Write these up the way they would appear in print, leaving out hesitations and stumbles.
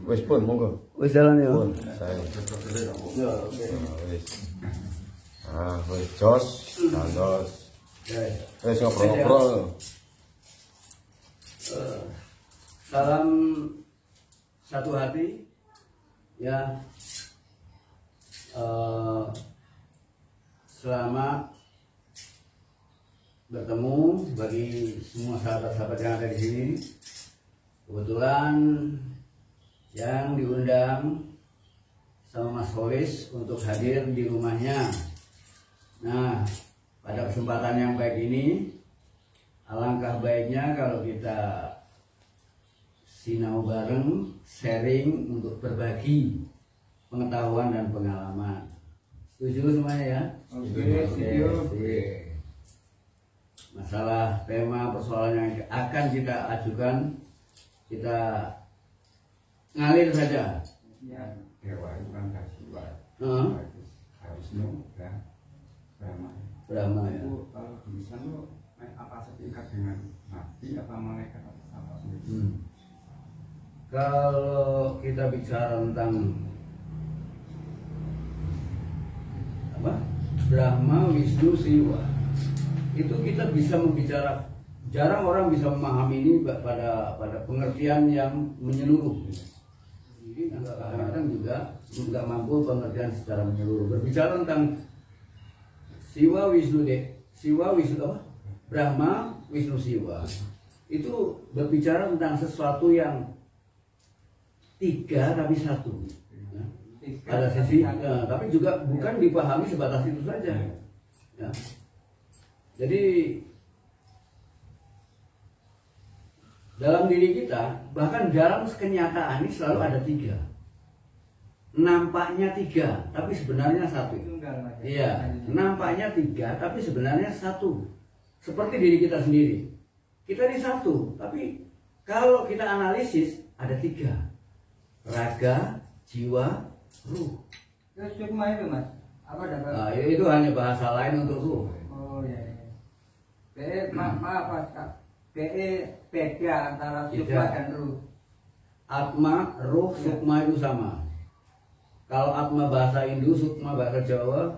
Wis pun monggo. Wis jalan ya. Pun saya. Ya, oke. Wis. Wis jos, jos. Wis ngobrol-ngobrol. Salam satu hati ya. Selamat bertemu bagi semua sahabat-sahabat yang ada di sini. Kebetulan yang diundang sama Mas Holis untuk hadir di rumahnya. Nah, pada kesempatan yang baik ini, alangkah baiknya kalau kita sinau bareng, sharing untuk berbagi pengetahuan dan pengalaman. Setuju semuanya ya? Oke. Masalah tema persoalan yang akan kita ajukan, kita ngalir saja. Ya, dewa itu kan Siwa. Wisnu dan Brahma. Brahma ya. Itu kalau di sana apa setingkat dengan nabi apa malaikat atau apa? Kalau kita bicara tentang apa? Brahma, Wisnu, Siwa, itu kita bisa membicarakan. Jarang orang bisa memahami ini pada pengertian yang menyeluruh. Jadi kadang-kadang juga nggak mampu pengertian secara menyeluruh. Berbicara tentang Siwa Wisnu apa? Brahma, Wisnu, Siwa. Itu berbicara tentang sesuatu yang tiga tapi satu. Ya. Ada sisi, tapi juga bukan dipahami sebatas itu saja. Ya. Jadi dalam diri kita, bahkan dalam kenyataan ini selalu ada tiga. Nampaknya tiga, tapi sebenarnya satu. Iya, nampaknya tiga, tapi sebenarnya satu. Seperti diri kita sendiri. Kita ini satu, tapi kalau kita analisis ada tiga. Raga, jiwa, ruh. Terus sukma itu mas, apa dapat? Nah, itu hanya bahasa lain untuk ruh. Oh ya. Maaf Kak. Beda antara sukma dan ruh. Atma, ruh, sukma itu sama. Kalau atma bahasa Hindu, sukma bahasa Jawa,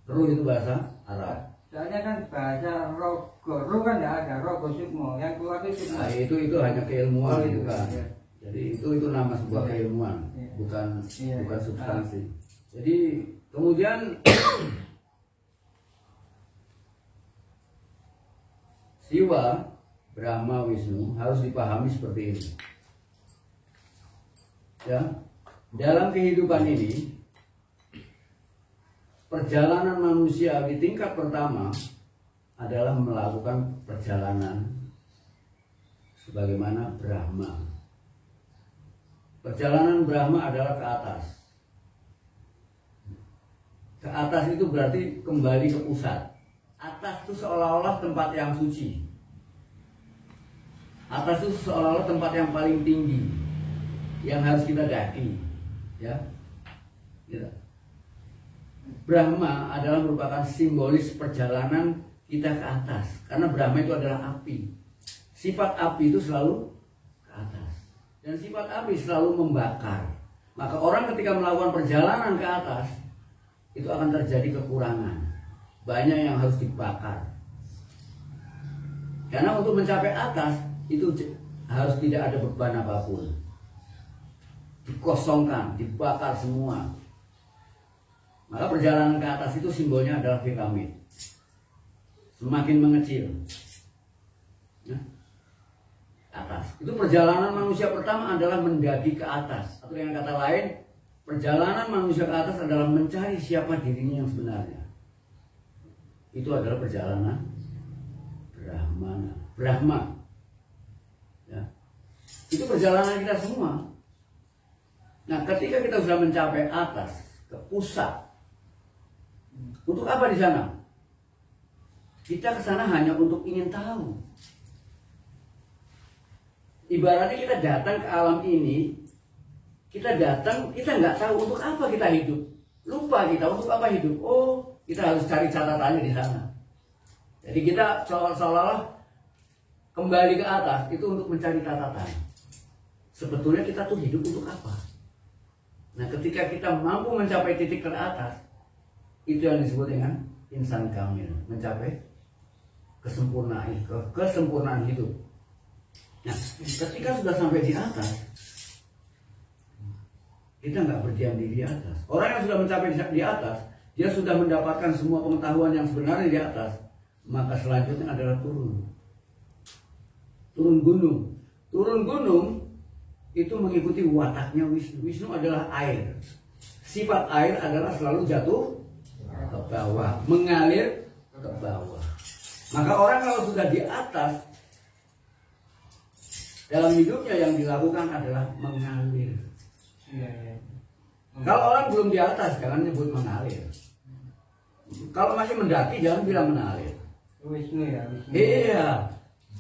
ruh itu bahasa Arab. Soalnya kan bahasa rogo, ruh kan tidak ada, rogo sukma. Yang keluar itu sukma. Nah, itu hanya keilmuan, Oh, bukan. iya. Jadi itu nama sebuah keilmuan, Iya. bukan Iya. substansi. Jadi kemudian Siwa, Brahma, Wisnu harus dipahami seperti ini. Ya, dalam kehidupan ini, perjalanan manusia di tingkat pertama adalah melakukan perjalanan sebagaimana Brahma. Perjalanan Brahma adalah ke atas. Ke atas itu berarti kembali ke pusat. Atas itu seolah-olah tempat yang suci. Atas itu seolah-olah tempat yang paling tinggi yang harus kita daki, ya. Gitu. Brahma adalah merupakan simbolis perjalanan kita ke atas, karena Brahma itu adalah api. Sifat api itu selalu ke atas, dan sifat api selalu membakar. Maka orang ketika melakukan perjalanan ke atas itu akan terjadi kekurangan. Banyak yang harus dibakar. Karena untuk mencapai atas itu harus tidak ada beban apapun. Dikosongkan, dibakar semua. Maka perjalanan ke atas itu simbolnya adalah piramid. Semakin mengecil. Nah, atas. Itu perjalanan manusia pertama adalah mendaki ke atas. Atau dengan kata lain, perjalanan manusia ke atas adalah mencari siapa dirinya yang sebenarnya. Itu adalah perjalanan Brahma. Ya. Itu perjalanan kita semua. Nah, ketika kita sudah mencapai atas, ke pusat, untuk apa di sana? Kita ke sana hanya untuk ingin tahu. Ibaratnya kita datang ke alam ini, kita datang, kita nggak tahu untuk apa kita hidup. Lupa kita untuk apa hidup. Oh, kita harus cari catatannya di sana. Jadi kita seolah-olah kembali ke atas itu untuk mencari catatan. sebetulnya kita tuh hidup untuk apa. Nah, ketika kita mampu mencapai titik teratas, itu yang disebut dengan insan kamil, mencapai kesempurnaan hidup. Nah, ketika sudah sampai di atas, kita nggak berdiam diri di atas. Orang yang sudah mencapai di atas, dia sudah mendapatkan semua pengetahuan yang sebenarnya di atas, maka selanjutnya adalah turun gunung. Turun gunung itu mengikuti wataknya Wisnu. Wisnu adalah air. Sifat air adalah selalu jatuh ke bawah, mengalir ke bawah. Maka orang kalau sudah di atas, dalam hidupnya yang dilakukan adalah mengalir. Kalau orang belum di atas, jangan nyebut mengalir. Kalau masih mendaki, jangan bilang mengalir. Wisnu ya, Wisnu. Iya,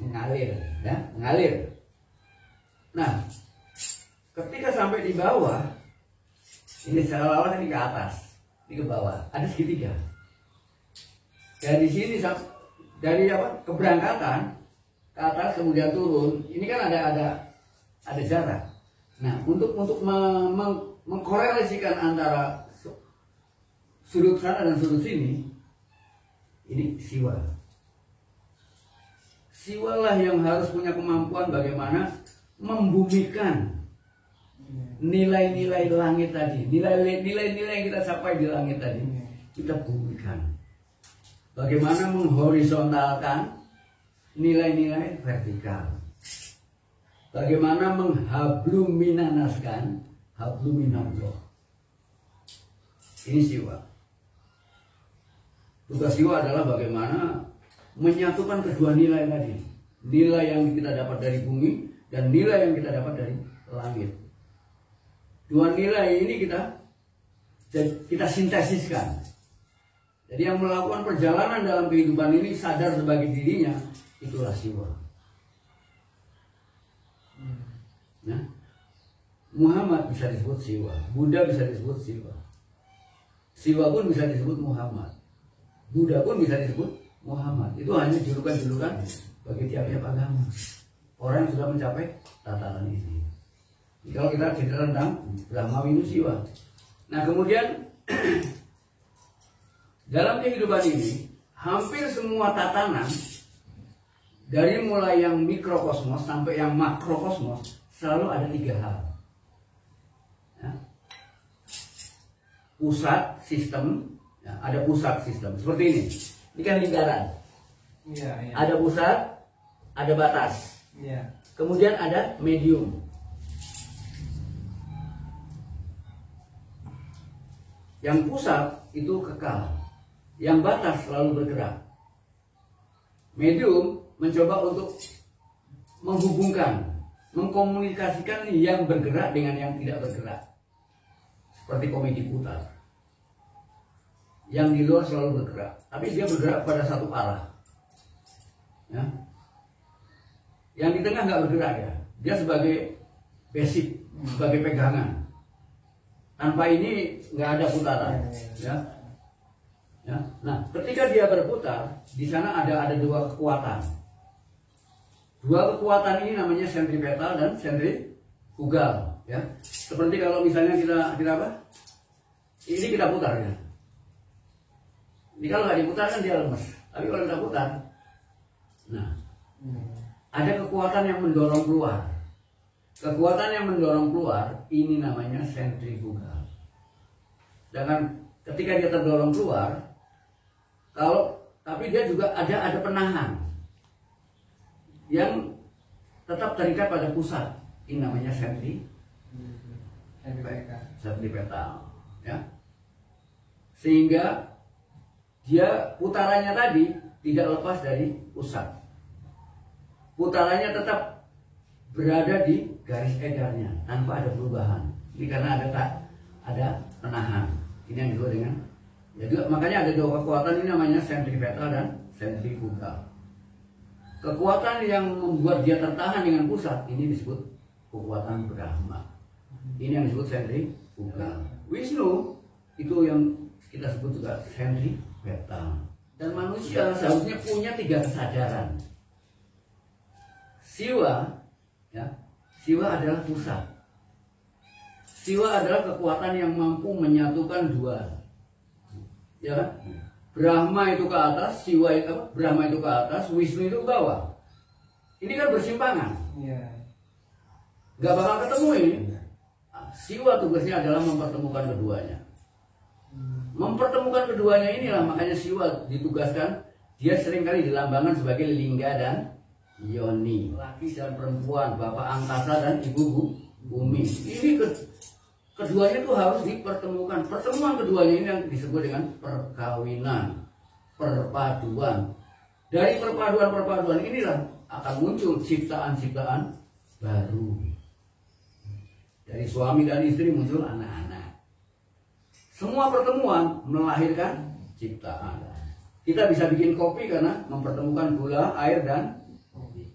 mengalir, ya, mengalir. Nah, ketika sampai di bawah, ini seolah-olah ini ke atas, ini ke bawah, ada segitiga. Dari sini dari keberangkatan ke atas kemudian turun, ini kan ada jarak. Nah, untuk mengkorelasikan antara sudut sana dan sudut sini, ini siwa. Siwalah yang harus punya kemampuan bagaimana membumikan nilai-nilai langit tadi, nilai-nilai yang kita capai di langit tadi, kita bumikan. Bagaimana menghorizontalkan nilai-nilai vertikal. Bagaimana menghabluminanaskan habluminallah. Ini siwa. Tugas siwa adalah bagaimana menyatukan kedua nilai tadi. Nilai yang kita dapat dari bumi dan nilai yang kita dapat dari langit. Dua nilai ini kita sintesiskan. Jadi yang melakukan perjalanan dalam kehidupan ini sadar sebagai dirinya, itulah siwa. Nah, Muhammad bisa disebut siwa, Buddha bisa disebut siwa, siwa pun bisa disebut Muhammad, Buddha pun bisa disebut Muhammad. Itu hanya julukan-julukan bagi tiap-tiap agama. Orang yang sudah mencapai tataran ini. Kalau kita cerita tentang Brahma Winu Siwa. Nah, kemudian dalam kehidupan ini hampir semua tatanan, dari mulai yang mikrokosmos sampai yang makrokosmos, selalu ada tiga hal. Ya. Pusat sistem, ya, ada pusat sistem seperti ini. Ini kan lingkaran. Ya, ya. Ada pusat, ada batas. Ya. Kemudian ada medium. Yang pusat itu kekal, yang batas selalu bergerak. Medium mencoba untuk menghubungkan, mengkomunikasikan yang bergerak dengan yang tidak bergerak. Seperti komedi putar. Yang di luar selalu bergerak, tapi dia bergerak pada satu arah. Ya. Yang di tengah nggak bergerak ya. Dia sebagai basic, sebagai pegangan. Tanpa ini nggak ada putaran. Ya. Ya. Nah, ketika dia berputar, di sana ada dua kekuatan. Dua kekuatan ini namanya sentripetal dan sentrifugal. Ya. Seperti kalau misalnya kita apa? Ini kita putar ya. Ini kalau nggak diputar kan dia lemes. Tapi kalau kita putar, nah, ada kekuatan yang mendorong keluar. Kekuatan yang mendorong keluar ini namanya sentrifugal. Dengan ketika dia terdorong keluar, tapi dia juga ada penahan yang tetap terikat pada pusat. Ini namanya sentripetal. Ya. Sehingga dia putarannya tadi tidak lepas dari pusat. Putarannya tetap berada di garis edarnya tanpa ada perubahan. Ini karena ada penahan. Ini yang disebut dengan, jadi makanya ada dua kekuatan ini namanya sentripetal dan sentrifugal. Kekuatan yang membuat dia tertahan dengan pusat ini disebut kekuatan Brahma. Ini yang disebut sentrifugal. Wisnu itu yang kita sebut juga sentripetal. Dan manusia seharusnya punya tiga kesadaran. Siwa Siwa adalah pusat. Siwa adalah kekuatan yang mampu menyatukan dua. Ya kan? Brahma itu ke atas, Siwa itu apa? Brahma itu ke atas, Wisnu itu ke bawah. Ini kan bersimpangan. Iya. Gak bakal ketemu ini. Siwa tugasnya adalah mempertemukan keduanya. Mempertemukan keduanya inilah makanya Siwa ditugaskan. Dia seringkali dilambangkan sebagai lingga dan yoni, laki dan perempuan, bapak angkasa dan ibu bumi. Ini keduanya itu harus dipertemukan. Pertemuan keduanya ini yang disebut dengan perkawinan, perpaduan. Dari perpaduan inilah akan muncul ciptaan-ciptaan baru. Dari suami dan istri muncul anak-anak. Semua pertemuan melahirkan ciptaan. Kita bisa bikin kopi karena mempertemukan gula, air, dan kopi.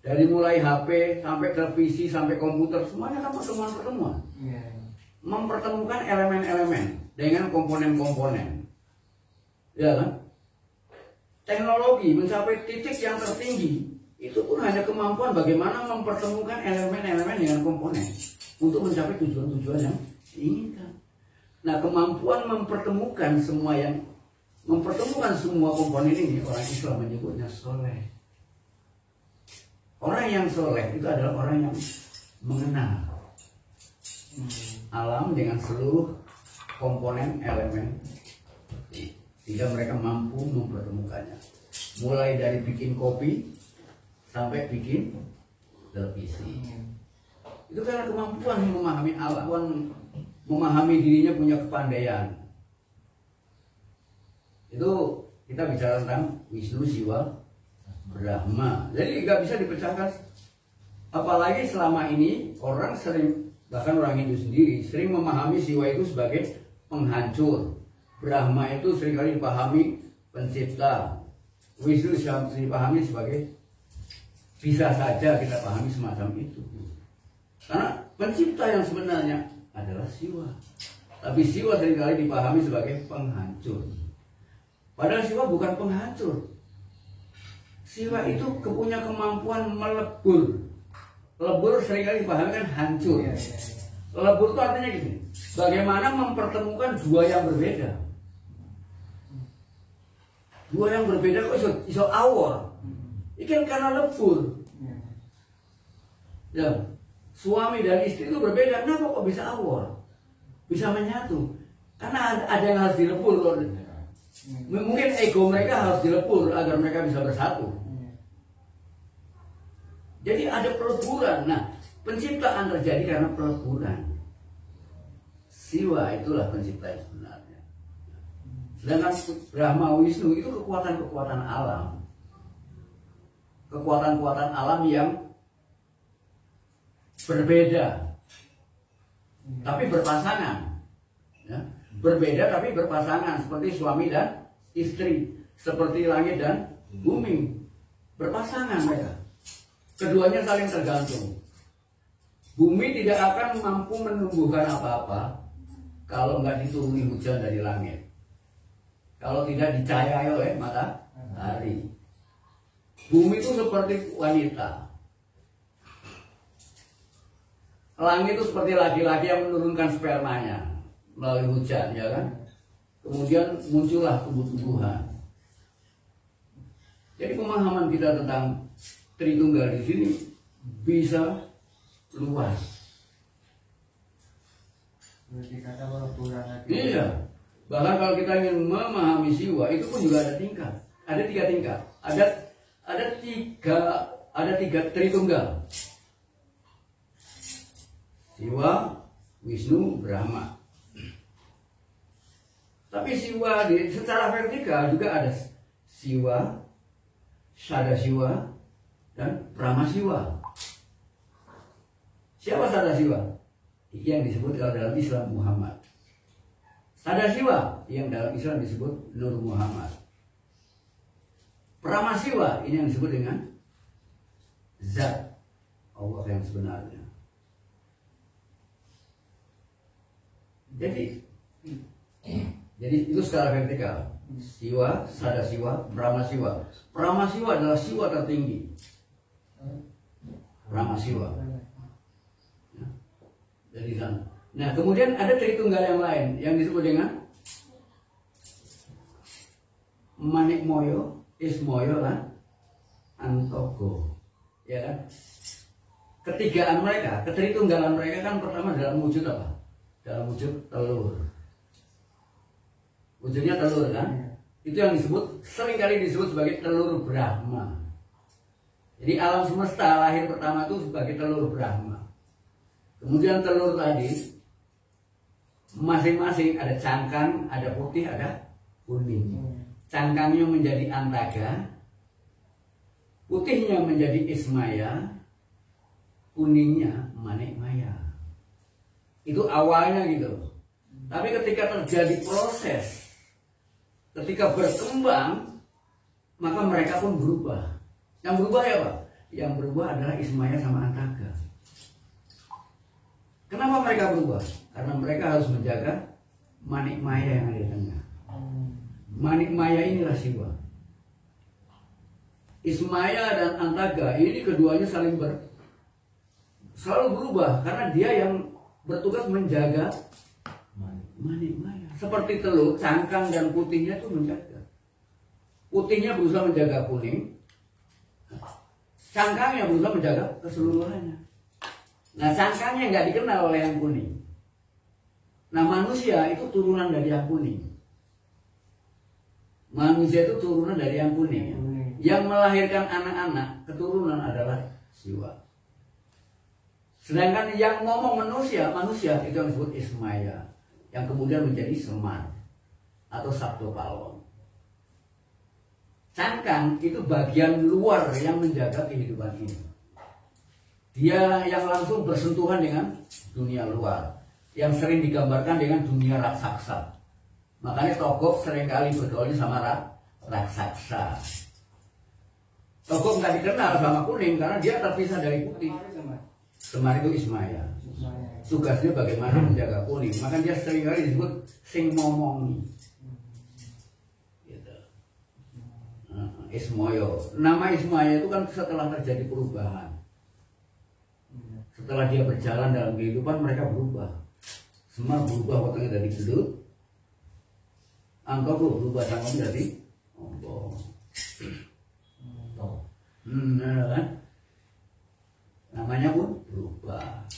Dari mulai HP sampai televisi sampai komputer semuanya kan pertemuan-pertemuan. Mempertemukan elemen-elemen dengan komponen-komponen. Ya kan? Teknologi mencapai titik yang tertinggi itu pun hanya kemampuan bagaimana mempertemukan elemen-elemen dengan komponen untuk mencapai tujuan-tujuan yang diinginkan. Nah, kemampuan mempertemukan semua komponen ini orang Islam menyebutnya soleh. Orang yang soleh itu adalah orang yang mengenal alam dengan seluruh komponen elemen sehingga mereka mampu mempertemukannya. Mulai dari bikin kopi sampai bikin televisi. Itu karena kemampuan memahami alam, memahami dirinya punya kepandaian. Itu kita bicara tentang Wisnu, Siwa, Brahma. Jadi nggak bisa dipecahkan. Apalagi selama ini orang sering, bahkan orang Hindu sendiri sering memahami Siwa itu sebagai penghancur. Brahma itu seringkali dipahami pencipta. Wisnu dipahami sebagai, bisa saja kita pahami semacam itu. Karena pencipta yang sebenarnya adalah Siwa. Tapi Siwa seringkali dipahami sebagai penghancur. Padahal Siwa bukan penghancur. Siwa itu punya kemampuan melebur. Lebur seringkali dipahami kan hancur. Lebur itu artinya gini, bagaimana mempertemukan dua yang berbeda. Dua yang berbeda kok iso awor. Ini karena lebur. Ya, suami dan istri itu berbeda. Kenapa kok bisa awor? Bisa menyatu? Karena ada yang harus dilebur. Mungkin ego mereka harus dilebur agar mereka bisa bersatu. Jadi ada peleburan. Nah, penciptaan terjadi karena peleburan. Siwa itulah pencipta yang sebenarnya. Sedangkan Brahma, Wisnu itu kekuatan-kekuatan alam. Kekuatan-kekuatan alam yang berbeda, tapi berpasangan. Ya. Berbeda tapi berpasangan, seperti suami dan istri, seperti langit dan bumi, berpasangan mereka. Keduanya saling tergantung. Bumi tidak akan mampu menumbuhkan apa-apa kalau nggak dituruni hujan dari langit, kalau tidak dicahayai oleh matahari. Bumi itu seperti wanita, langit itu seperti laki-laki yang menurunkan spermanya melalui hujan, ya kan? Kemudian muncullah tumbuh-tumbuhan. Jadi pemahaman kita tentang Tritunggal di sini bisa luas. Iya. Bahkan kalau kita ingin memahami Siwa itu pun juga ada tingkat. Ada 3 tingkat. Ada tiga Tritunggal. Siwa, Wisnu, Brahma. Tapi Siwa secara vertikal juga ada Siwa, Sadasiwa, dan Pramasiwa. Siapa Sadasiwa? Yang disebut kalau dalam Islam Muhammad. Sadasiwa yang dalam Islam disebut Nur Muhammad. Pramasiwa ini yang disebut dengan Zat Allah yang sebenarnya. Jadi itu secara vertikal. Siwa, Sadasiwa, Pramasiwa. Pramasiwa adalah siwa tertinggi. Brahma Siwa. Ya, dari sana. Nah, kemudian ada Tritunggal yang lain yang disebut dengan Manik Moyo, Ismoyo lan Antogo. Ya kan? Ketigaan mereka, ketritunggalan mereka kan pertama dalam wujud apa? Dalam wujud telur. Wujudnya telur kan? Itu yang disebut, seringkali disebut sebagai telur Brahma. Jadi alam semesta lahir pertama itu sebagai telur Brahma. Kemudian telur tadi masing-masing ada cangkang, ada putih, ada kuning. Cangkangnya menjadi Antaga, putihnya menjadi Ismaya, kuningnya Manik Maya. Itu awalnya gitu. Tapi ketika terjadi proses, ketika berkembang, maka mereka pun berubah. Yang berubah ya Pak? Yang berubah adalah Ismaya sama Antaga. Kenapa mereka berubah? Karena mereka harus menjaga Manik Maya yang ada di tengah. Manik Maya inilah Siwa. Ismaya dan Antaga ini keduanya selalu berubah karena dia yang bertugas menjaga Manik Maya. Seperti telur, cangkang dan putihnya itu menjaga. Putihnya berusaha menjaga kuning, cangkangnya berusaha menjaga keseluruhannya. Nah, cangkangnya nggak dikenal oleh yang kuning. Nah, manusia itu turunan dari yang kuning. Manusia itu turunan dari yang kuning. Yang melahirkan anak-anak keturunan adalah Siwa. Sedangkan yang ngomong manusia itu yang disebut Ismaya, yang kemudian menjadi Semar atau Sabdo Palon. Cangkang itu bagian luar yang menjaga kehidupan ini. Dia yang langsung bersentuhan dengan dunia luar, yang sering digambarkan dengan dunia raksasa. Makanya Togok seringkali bergaulnya sama raksasa. Togok nggak dikenal sama kuning karena dia terpisah dari putih. Semar itu Ismaya. Tugasnya bagaimana menjaga kuning. Maka dia seringkali disebut sing momongi. Gitu. Ismoyo. Nama Ismaya itu kan setelah terjadi perubahan. Setelah dia berjalan dalam kehidupan, mereka berubah. Semar berubah waktunya dari gendut. Antogo berubah sama dari ombong. Kan? Namanya pun berubah.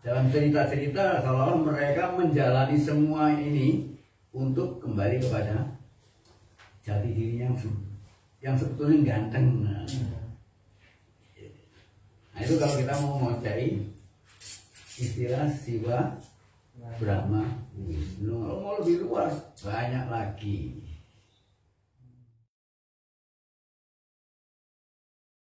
Dalam cerita-cerita seolah-olah mereka menjalani semua ini untuk kembali kepada jati diri yang sebetulnya ganteng. Nah, itu kalau kita mau cari istilah Siwa, Brahma, Wisnu. Kalau mau lebih luas banyak lagi.